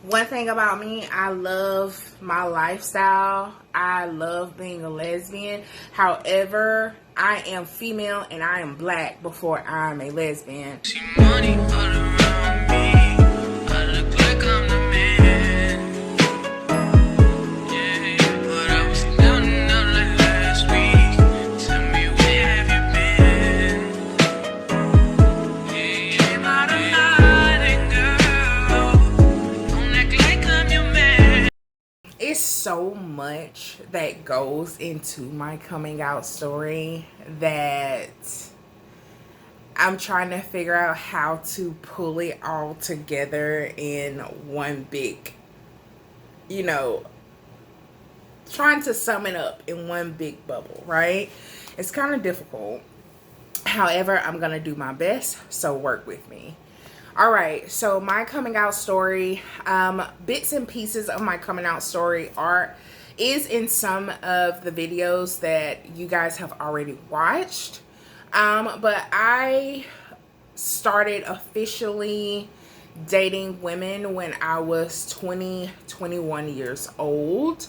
One thing about me, I love my lifestyle. I love being a lesbian. However, I am female and I am black before I'm a lesbian. See money all around me. I look like I'm the man. Yeah, but I was down and out like last week. Tell me where have you been? Yeah, came out of night and girl, don't act like I'm your man. It's so much that goes into my coming out story that I'm trying to figure out how to pull it all together in one big, trying to sum it up in one big bubble, right? It's kind of difficult. However, I'm going to do my best, so work with me. All right, so my coming out story, bits and pieces of my coming out story is in some of the videos that you guys have already watched. But I started officially dating women when I was 21 years old.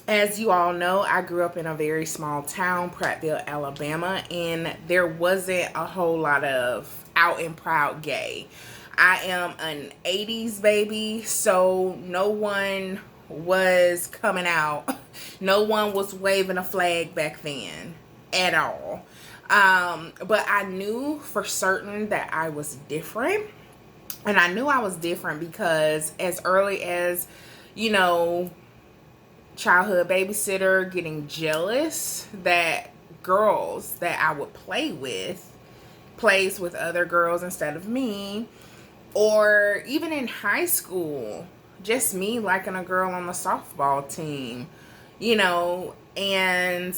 As you all know, I grew up in a very small town, Prattville, Alabama, and there wasn't a whole lot of out and proud gay. I am an 80s baby, so no one was coming out. No one was waving a flag back then at all. But I knew for certain that I was different. And I knew I was different because as early as, childhood babysitter getting jealous that girls that I would play with plays with other girls instead of me, or even in high school, just me liking a girl on the softball team, and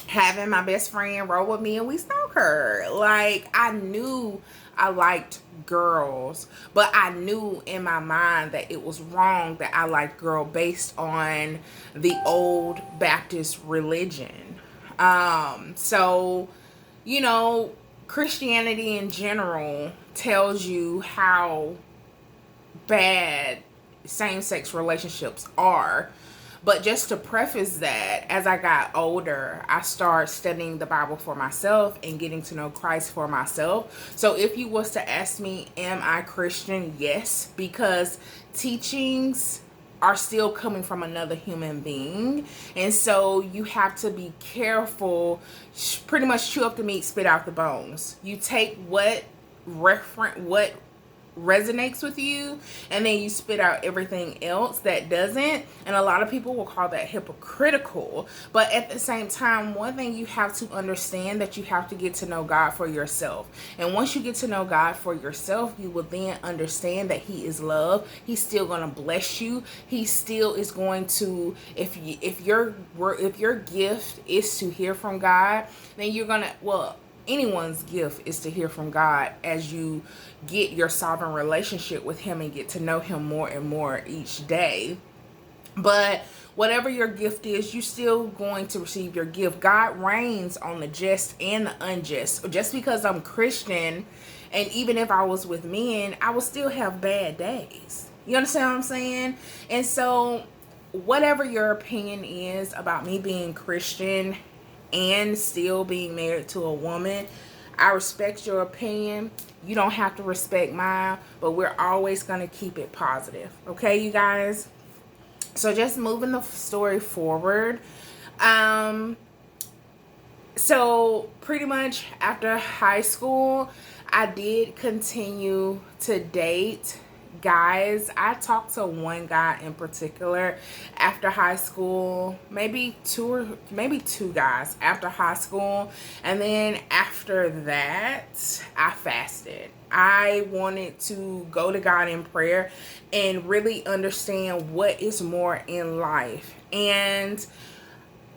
having my best friend roll with me and we stalk her. Like, I knew I liked girls, but I knew in my mind that it was wrong that I liked girl based on the old Baptist religion. So, Christianity in general tells you how bad same-sex relationships are. But just to preface that, as I got older, I started studying the Bible for myself and getting to know Christ for myself. So if you was to ask me, am I Christian? Yes, because teachings are still coming from another human being. And so you have to be careful, pretty much chew up the meat, spit out the bones. You take what resonates with you, and then you spit out everything else that doesn't. And a lot of people will call that hypocritical. But at the same time, one thing you have to understand, that you have to get to know God for yourself. And once you get to know God for yourself, you will then understand that He is love. He's still going to bless you. He still is going to, if your gift is to hear from God, then you're going to, anyone's gift is to hear from God as you get your sovereign relationship with Him and get to know Him more and more each day. But whatever your gift is, you're still going to receive your gift. God reigns on the just and the unjust. Just because I'm Christian, and even if I was with men, I will still have bad days. You understand what I'm saying? And so whatever your opinion is about me being Christian and still being married to a woman, I respect your opinion. You don't have to respect mine, but we're always going to keep it positive. Okay, you guys? So just moving the story forward. So pretty much after high school, I did continue to date guys. I talked to one guy in particular after high school, maybe two guys after high school. And then after that, I fasted. I wanted to go to God in prayer and really understand what is more in life. And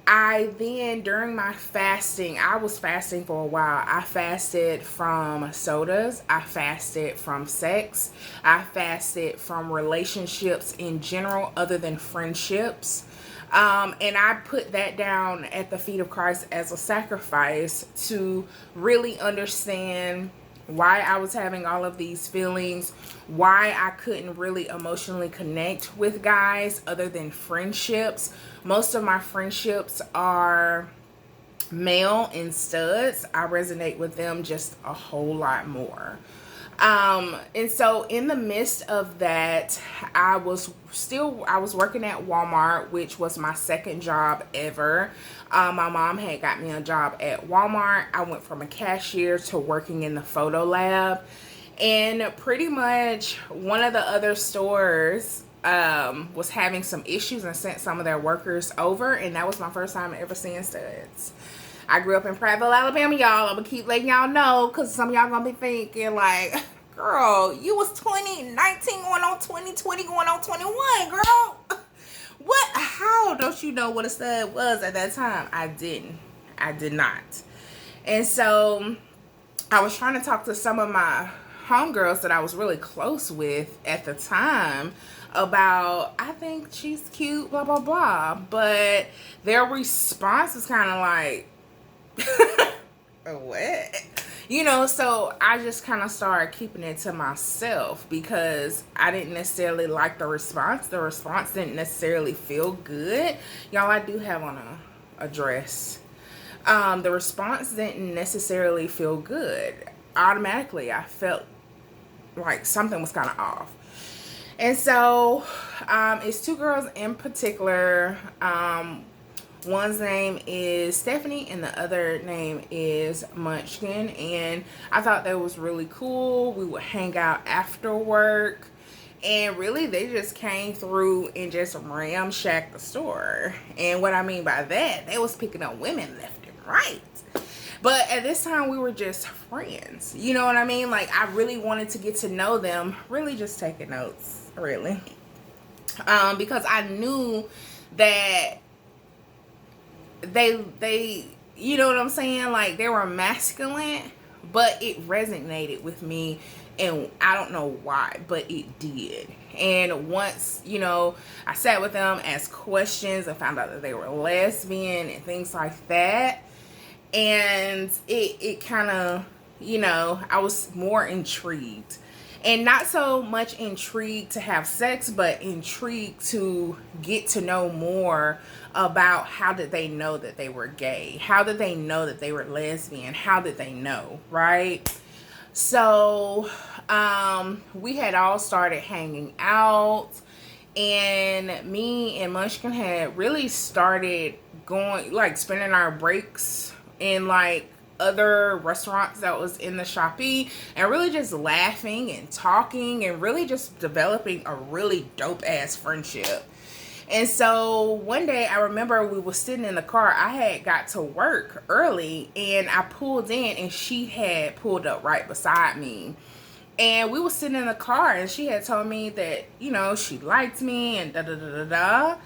I then, during my fasting, I was fasting for a while. I fasted from sodas. I fasted from sex. I fasted from relationships in general, other than friendships. And I put that down at the feet of Christ as a sacrifice to really understand why I was having all of these feelings, why I couldn't really emotionally connect with guys other than friendships. Most of my friendships are male and studs. I resonate with them just a whole lot more. And so in the midst of that, I was working at Walmart, which was my second job ever. My mom had got me a job at Walmart. I went from a cashier to working in the photo lab, and pretty much one of the other stores was having some issues and sent some of their workers over, and that was my first time ever seeing studs. I grew up in Prattville, Alabama, y'all. I'm gonna keep letting y'all know, because some of y'all gonna be thinking like, girl, you was 2019 going on 2020 going on 21, girl. What? How don't you know what a stud was at that time? I didn't. I did not. And so I was trying to talk to some of my homegirls that I was really close with at the time about, I think she's cute, blah, blah, blah. But their response was kind of like, what? You know, so I just kind of started keeping it to myself because I didn't necessarily like the response. The response didn't necessarily feel good. Y'all, I do have on a dress. The response didn't necessarily feel good. Automatically, I felt like something was kind of off. And so, it's two girls in particular. One's name is Stephanie and the other name is Munchkin, and I thought that was really cool. We would hang out after work, and really they just came through and just ramshacked the store. And what I mean by that, they was picking up women left and right. But at this time we were just friends, you know what I mean? Like, I really wanted to get to know them, really just taking notes, really, because I knew that they you know what I'm saying, like, they were masculine, but it resonated with me, and I don't know why, but it did. And once, you know, I sat with them, asked questions, and found out that they were lesbian and things like that, and it kind of, you know, I was more intrigued. And not so much intrigued to have sex, but intrigued to get to know more about how did they know that they were gay? How did they know that they were lesbian? How did they know, right? So we had all started hanging out, and me and Munchkin had really started going, like, spending our breaks in, like, other restaurants that was in the Shopee, and really just laughing and talking and really just developing a really dope ass friendship. And so one day I remember we were sitting in the car. I had got to work early, and I pulled in, and she had pulled up right beside me. And we were sitting in the car, and she had told me that, you know, she liked me and da da da da da.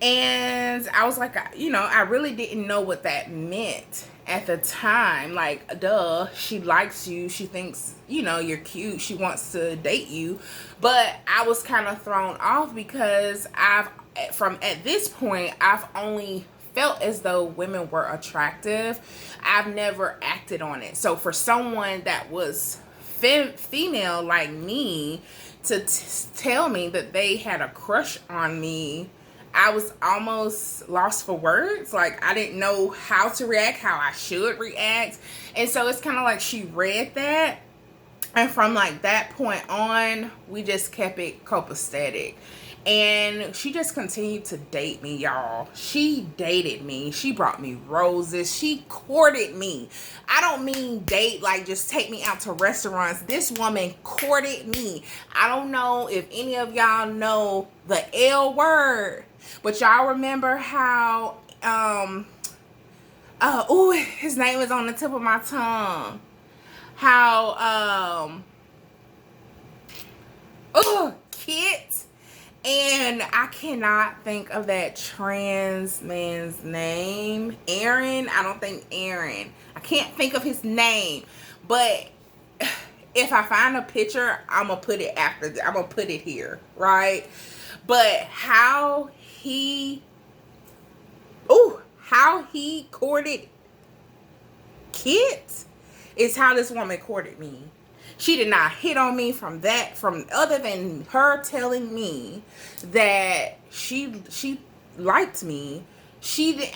And I was like, you know, I really didn't know what that meant at the time. Like, duh, she likes you. She thinks, you know, you're cute. She wants to date you. But I was kind of thrown off because at this point, I've only felt as though women were attractive. I've never acted on it. So for someone that was female like me to tell me that they had a crush on me, I was almost lost for words. Like, I didn't know how to react, how I should react. And so it's kind of like she read that. And from, like, that point on, we just kept it copacetic. And she just continued to date me, y'all. She dated me. She brought me roses. She courted me. I don't mean date like just take me out to restaurants. This woman courted me. I don't know if any of y'all know the L word, but y'all remember how, his name is on the tip of my tongue. How, Kit. And I cannot think of that trans man's name. Aaron? I don't think Aaron. I can't think of his name. But if I find a picture, I'm going to put it I'm going to put it here, right? But how he courted Kit It's how this woman courted me. She did not hit on me from other than her telling me that she liked me.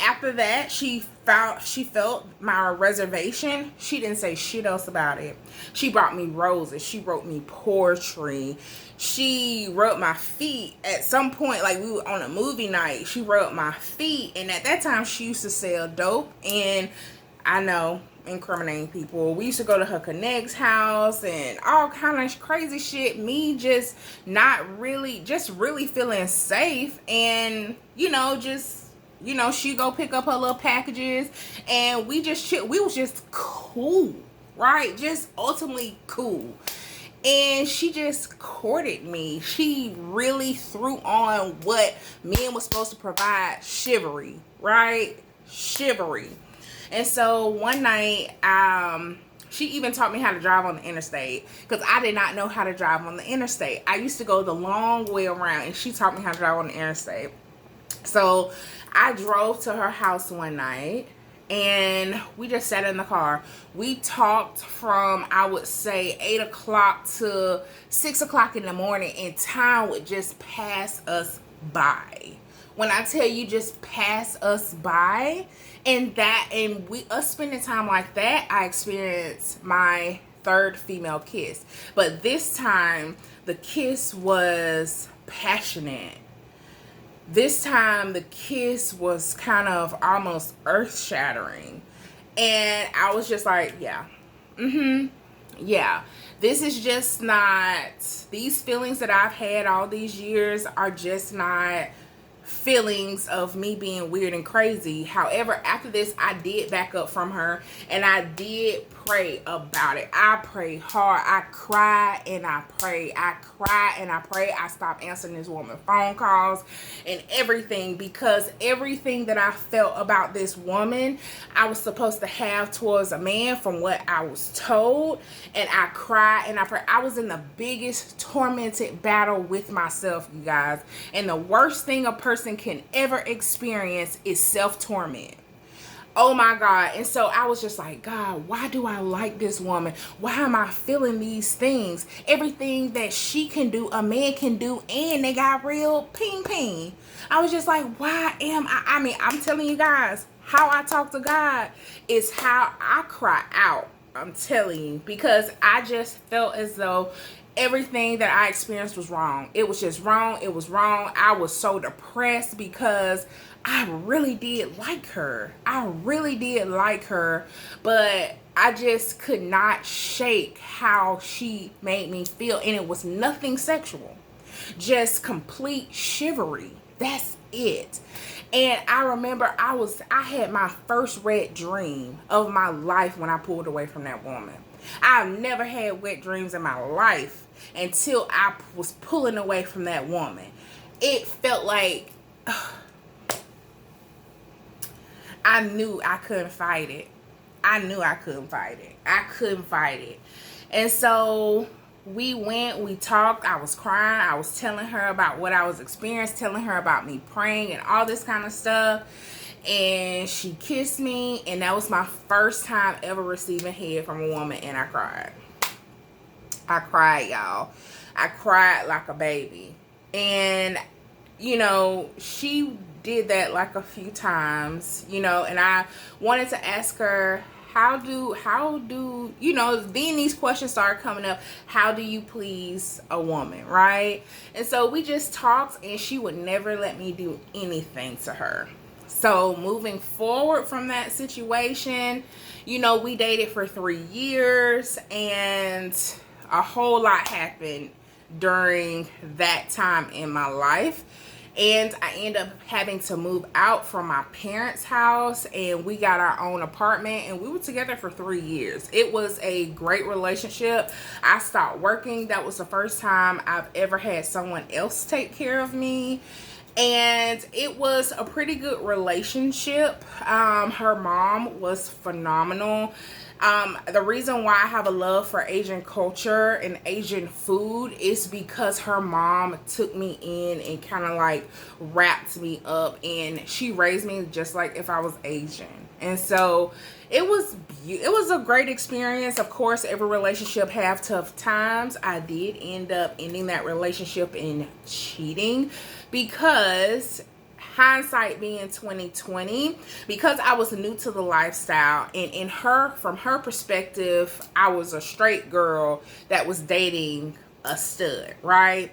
After that, she felt my reservation. She didn't say shit else about it. She brought me roses. She wrote me poetry. She rubbed my feet at some point, like we were on a movie night. She rubbed my feet, and at that time she used to sell dope, and I know, incriminating people. We used to go to her connect's house and all kind of crazy shit. Me just really feeling safe, and she go pick up her little packages, and we just chill. We was just cool, right? Just ultimately cool. And she just courted me. She really threw on what men was supposed to provide, chivalry, right? Chivalry. And so one night, she even taught me how to drive on the interstate, because I did not know how to drive on the interstate. I used to go the long way around, and she taught me how to drive on the interstate. So I drove to her house one night, and we just sat in the car. We talked from, I would say, 8 o'clock to 6 o'clock in the morning, and time would just pass us by. When I tell you just pass us by, and us spending time like that, I experienced my third female kiss. But this time, the kiss was passionate. This time, the kiss was kind of almost earth-shattering. And I was just like, yeah. Yeah. This is just not, these feelings that I've had all these years are just not feelings of me being weird and crazy. However, after this, I did back up from her, and I did pray about it. I prayed hard. I cried and I prayed. I cried and I prayed. I stopped answering this woman's phone calls and everything, because everything that I felt about this woman, I was supposed to have towards a man from what I was told. And I cried and I prayed. I was in the biggest tormented battle with myself, you guys. And the worst thing a person can ever experience is self-torment. Oh my God. And so I was just like, God, why do I like this woman? Why am I feeling these things? Everything that she can do, a man can do, and they got real ping. I was just like, why am I mean, I'm telling you guys, how I talk to God is how I cry out. I'm telling you, because I just felt as though everything that I experienced was wrong. It was just wrong. It was wrong. I was so depressed because I really did like her. I really did like her, but I just could not shake how she made me feel. And it was nothing sexual, just complete chivalry. That's it. And I remember I had my first wet dream of my life when I pulled away from that woman. I've never had wet dreams in my life until I was pulling away from that woman. It felt like I knew I couldn't fight it. I couldn't fight it. And so we talked. I was crying. I was telling her about what I was experiencing, telling her about me praying and all this kind of stuff. And she kissed me, and that was my first time ever receiving head from a woman, and I cried. I cried, y'all. I cried like a baby. And, she did that like a few times, and I wanted to ask her, how do then these questions started coming up. How do you please a woman, right? And so we just talked, and she would never let me do anything to her. So moving forward from that situation, we dated for 3 years, and a whole lot happened during that time in my life. And I ended up having to move out from my parents' house, and we got our own apartment, and we were together for 3 years. It was a great relationship. I stopped working. That was the first time I've ever had someone else take care of me. And it was a pretty good relationship. Her mom was phenomenal. The reason why I have a love for Asian culture and Asian food is because her mom took me in and kind of like wrapped me up, and she raised me just like if I was Asian. And so it was a great experience. Of course, every relationship have tough times. I did end up ending that relationship in cheating, because hindsight being 2020, because I was new to the lifestyle, and from her perspective, I was a straight girl that was dating a stud, right?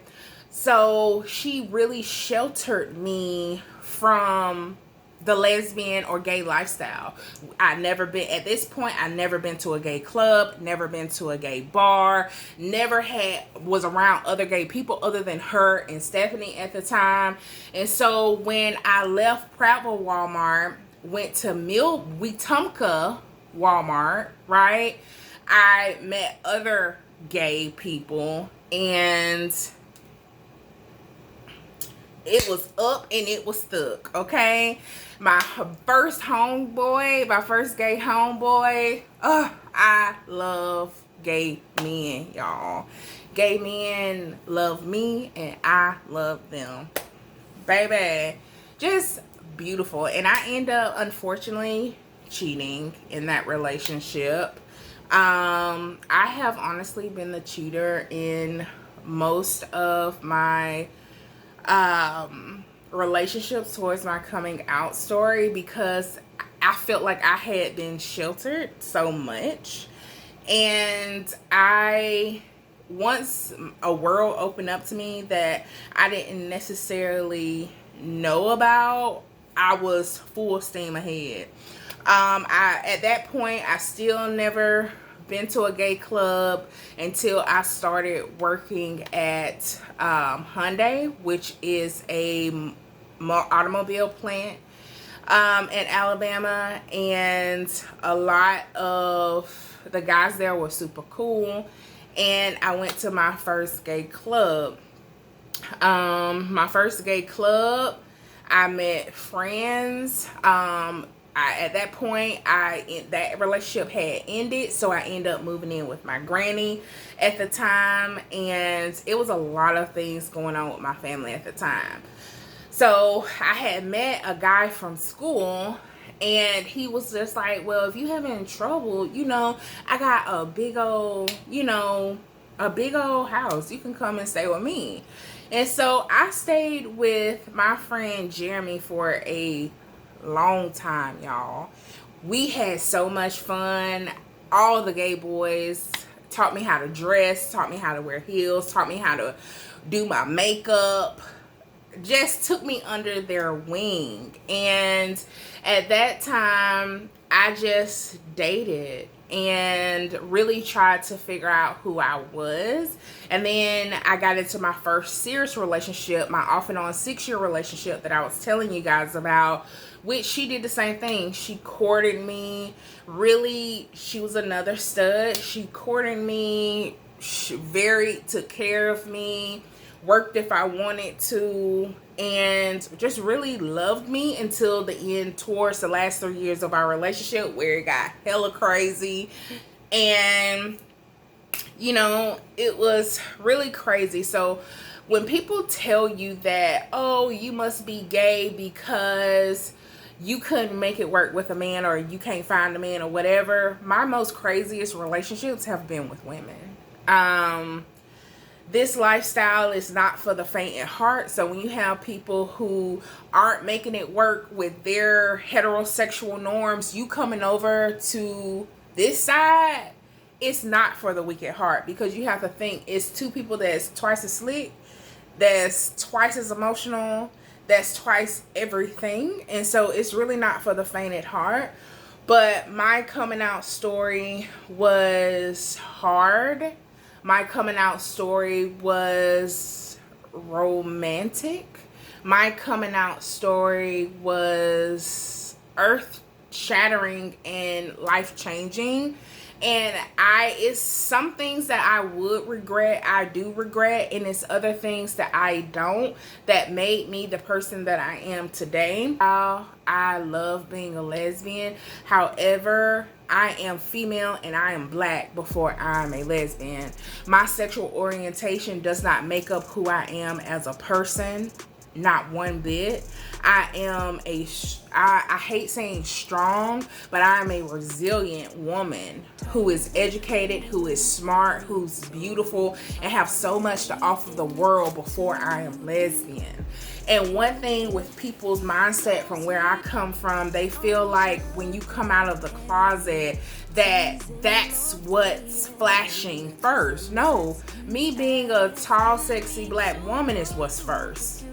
So she really sheltered me from the lesbian or gay lifestyle. I never been to a gay club, never been to a gay bar, never was around other gay people other than her and Stephanie at the time. And so when I left Prattville Walmart, went to Wetumpka Walmart, right? I met other gay people, and it was up and it was stuck, okay? My first gay homeboy. I love gay men, y'all. Gay men love me and I love them. Baby, just beautiful. And I end up, unfortunately, cheating in that relationship. I have honestly been the cheater in most of my relationships towards my coming out story, because I felt like I had been sheltered so much. And once a world opened up to me that I didn't necessarily know about, I was full steam ahead. At that point, I still never been to a gay club until I started working at Hyundai, which is a automobile plant in Alabama, and a lot of the guys there were super cool. And I went to my first gay club. My first gay club, I met friends. At that point, that relationship had ended, so I ended up moving in with my granny at the time, and it was a lot of things going on with my family at the time. So I had met a guy from school, and he was just like, well, if you having trouble, I got a big old house. You can come and stay with me. And so I stayed with my friend Jeremy for a long time, y'all. We had so much fun. All the gay boys taught me how to dress, taught me how to wear heels, taught me how to do my makeup, just took me under their wing. And at that time, I just dated and really tried to figure out who I was. And then I got into my first serious relationship, my off and on 6-year relationship that I was telling you guys about, which she did the same thing. She courted me. Really, she was another stud. She courted me, she took care of me, worked if I wanted to, and just really loved me until the end, towards the last 3 years of our relationship, where it got hella crazy. And it was really crazy. So when people tell you that, oh, you must be gay because you couldn't make it work with a man, or you can't find a man, or whatever, my most craziest relationships have been with women. This lifestyle is not for the faint at heart. So when you have people who aren't making it work with their heterosexual norms, you coming over to this side, it's not for the weak at heart, because you have to think it's two people that's twice as slick, that's twice as emotional, that's twice everything. And so it's really not for the faint at heart. But my coming out story was hard. My coming out story was romantic. My coming out story was earth-shattering and life-changing. And it's some things that I would regret, I do regret, and it's other things that I don't, that made me the person that I am today. I love being a lesbian. However, I am female and I am black before I'm a lesbian. My sexual orientation does not make up who I am as a person. Not one bit. I hate saying strong, but I am a resilient woman who is educated, who is smart, who's beautiful, and have so much to offer the world before I am lesbian. And one thing with people's mindset from where I come from, they feel like when you come out of the closet, that's what's flashing first. No, me being a tall, sexy black woman is what's first,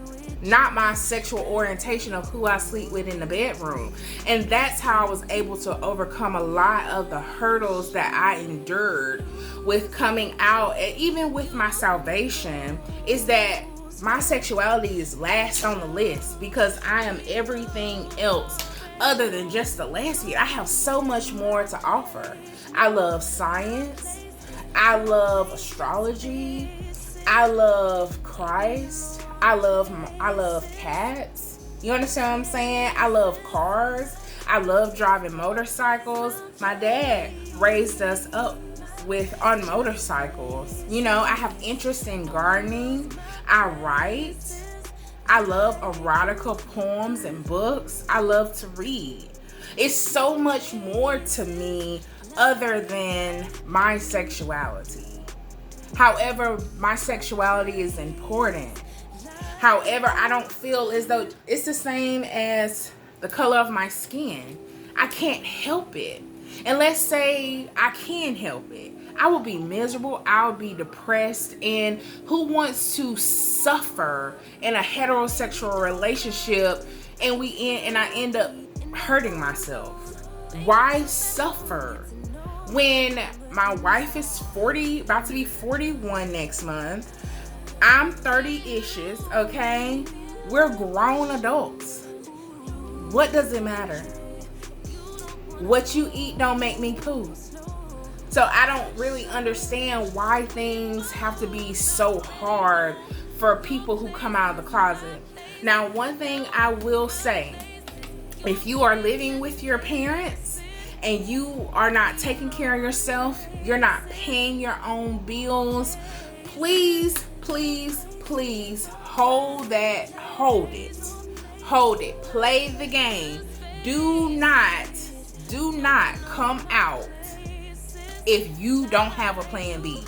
not my sexual orientation of who I sleep with in the bedroom. And that's how I was able to overcome a lot of the hurdles that I endured with coming out, and even with my salvation, is that my sexuality is last on the list, because I am everything else other than just a lesbian. I have so much more to offer. I love science. I love astrology. I love Christ. I love cats. You understand what I'm saying? I love cars. I love driving motorcycles. My dad raised us up on motorcycles. You know, I have interest in gardening. I write. I love erotica poems and books. I love to read. It's so much more to me other than my sexuality. However, my sexuality is important. However, I don't feel as though it's the same as the color of my skin. I can't help it. And let's say I can help it. I will be miserable. I'll be depressed. And who wants to suffer in a heterosexual relationship and I end up hurting myself? Why suffer? When my wife is 40, about to be 41 next month, I'm 30-ish, okay? We're grown adults. What does it matter? What you eat don't make me poo. So I don't really understand why things have to be so hard for people who come out of the closet. Now, one thing I will say, if you are living with your parents and you are not taking care of yourself, you're not paying your own bills, please, please, please hold it. Play the game. Do not come out if you don't have a plan B.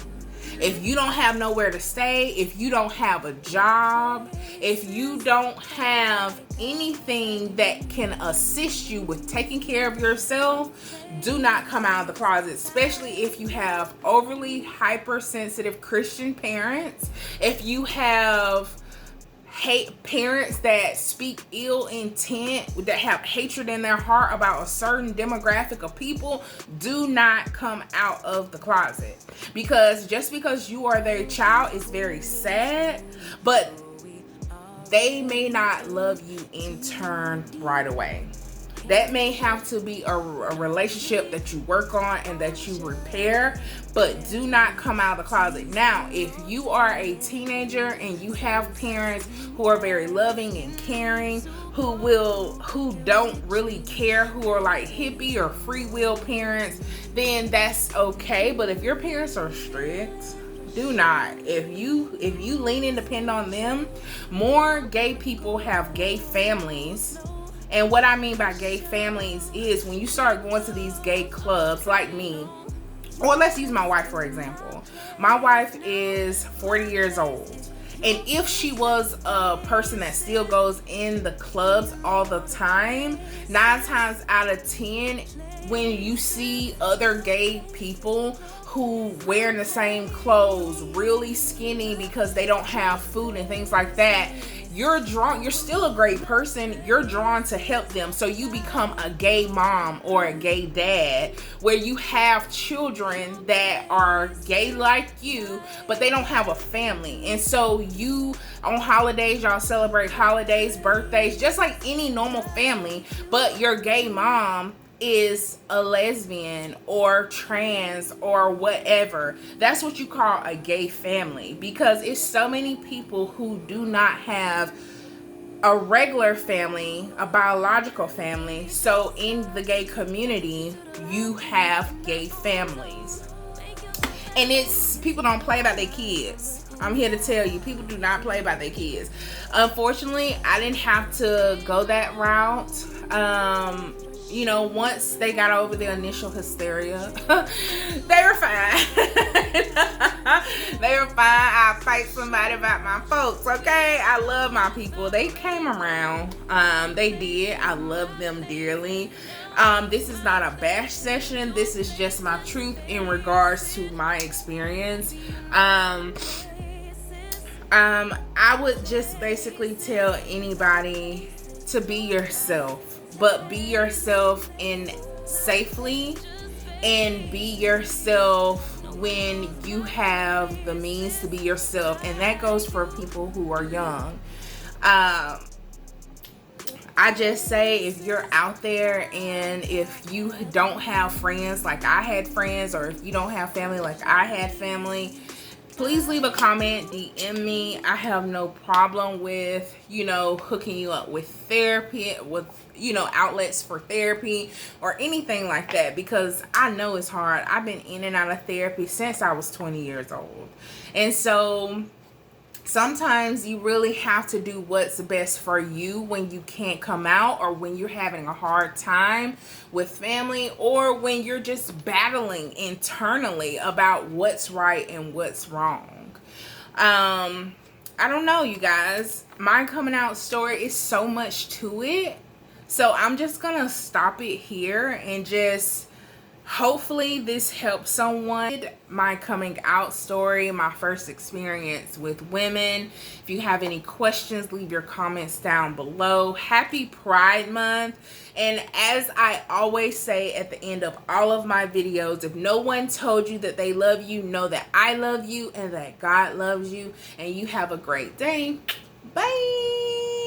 If you don't have nowhere to stay, if you don't have a job, if you don't have anything that can assist you with taking care of yourself, do not come out of the closet, especially if you have overly hypersensitive Christian parents, if you have parents that speak ill intent, that have hatred in their heart about a certain demographic of people. Do not come out of the closet, because just because you are their child is very sad, but they may not love you in turn right away. That may have to be a relationship that you work on and that you repair, but do not come out of the closet. Now, if you are a teenager and you have parents who are very loving and caring, who don't really care, who are like hippie or free will parents, then that's okay. But if your parents are strict, do not. If you lean and depend on them, more gay people have gay families. And what I mean by gay families is when you start going to these gay clubs like me, or let's use my wife for example. My wife is 40 years old. And if she was a person that still goes in the clubs all the time, 9 times out of 10, when you see other gay people who wearing the same clothes, really skinny because they don't have food and things like that, you're still a great person. You're drawn to help them. So you become a gay mom or a gay dad where you have children that are gay like you, but they don't have a family. And so you, on holidays, y'all celebrate holidays, birthdays, just like any normal family, but your gay mom is a lesbian or trans or whatever. That's what you call a gay family, because it's so many people who do not have a regular family, a biological family. So in the gay community, you have gay families. And it's, people don't play about their kids, I'm here to tell you, people do not play by their kids. Unfortunately, I didn't have to go that route. You know, once they got over the initial hysteria, they were fine. They were fine. I fight somebody about my folks, okay? I love my people. They came around. They did. I love them dearly. This is not a bash session. This is just my truth in regards to my experience. I would just basically tell anybody to be yourself, but be yourself in safely, and be yourself when you have the means to be yourself. And that goes for people who are young. I just say, if you're out there and if you don't have friends like I had friends, or if you don't have family like I had family, please leave a comment, DM me. I have no problem with, you know, hooking you up with therapy, with, you know, outlets for therapy or anything like that, because I know it's hard. I've been in and out of therapy since I was 20 years old. And so sometimes you really have to do what's best for you when you can't come out, or when you're having a hard time with family, or when you're just battling internally about what's right and what's wrong. I don't know, you guys. My coming out story is so much to it. So I'm just gonna stop it here and just hopefully this helps someone. My coming out story, my first experience with women. If you have any questions, leave your comments down below. Happy Pride Month. And as I always say at the end of all of my videos, if no one told you that they love you, know that I love you and that God loves you. And you have a great day. Bye.